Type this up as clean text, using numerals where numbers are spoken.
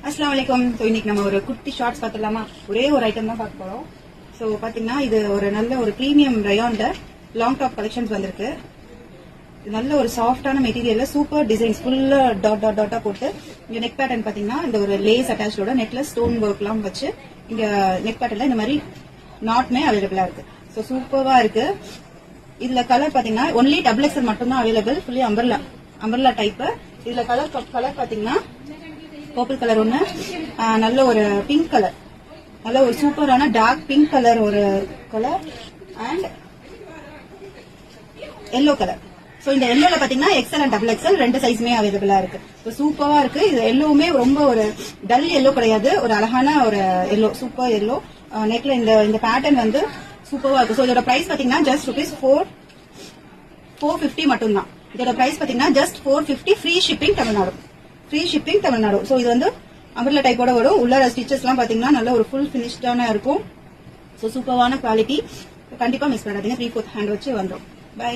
அஸ்ஸலாமு அலைக்கும். இன்னைக்கு நம்ம ஒரு குட்டி ஷார்ட்ஸ் பார்த்துடலாமா? ஒரே ஒரு ஐட்டம் தான் பார்க்க போறோம். ஸோ பாத்தீங்கன்னா இது ஒரு நல்ல ஒரு பிரீமியம் ரயான்ல லாங் டாப் கலெக்ஷன்ஸ் வந்திருக்கு. நல்ல ஒரு சாஃப்டான மெட்டீரியல்ல சூப்பர் டிசைன்ஸ் ஃபுல்லா டாட்டா போட்டு இங்க நெக் பேட்டர்ன் பாத்தீங்கன்னா இந்த ஒரு லேஸ் அட்டாச்சோட நெக்ல ஸ்டோன் ஒர்க் எல்லாம் வச்சு இங்க நெக் பேட்டர்ல இந்த மாதிரி நாட்மே அவைலபிளா இருக்கு. ஸோ சூப்பர்வா இருக்கு. இதுல கலர் பாத்தீங்கன்னா ஒன்லி டபுள் எக்ஸல் மட்டும் தான் அவைலபிள். Fully umbrella type. இதுல கலர் பாத்தீங்கன்னா பர்பிள் கலர் ஒண்ணு, நல்ல ஒரு பிங்க் கலர், நல்ல ஒரு சூப்பரான டார்க் பிங்க் கலர் ஒரு colour and yellow colour. So இந்த எல்லோல பாத்தீங்கன்னா எக்ஸல் அண்ட் டபுள் எக்ஸல் ரெண்டு சைஸுமே அவைலபிளா இருக்கு. சூப்பரா இருக்கு. இது எல்லோவுமே ரொம்ப ஒரு டல் எல்லோ கிடையாது, ஒரு அழகான ஒரு எல்லோ, சூப்பர் எல்லோ. நெக்ல இந்த பேட்டர்ன் வந்து சூப்பரா இருக்கு. சோ இதோட பிரைஸ் பாத்தீங்கன்னா ஜஸ்ட் ₹450 மட்டும் தான். இதோட பிரைஸ் பாத்தீங்கன்னா just 450. Free shipping Tamil Nadu. So இது வந்து அம்பர்லா டைப்போட வரும். உள்ள ஸ்டிச்சஸ் எல்லாம் பாத்தீங்கன்னா நல்ல ஒரு ஃபுல் பினிஷ்டான இருக்கும். சோ சூப்பரான குவாலிட்டி. கண்டிப்பா மிஸ் பண்ணாதீங்க. 3/4 ஹேண்ட் வச்சு வந்துடும். பை.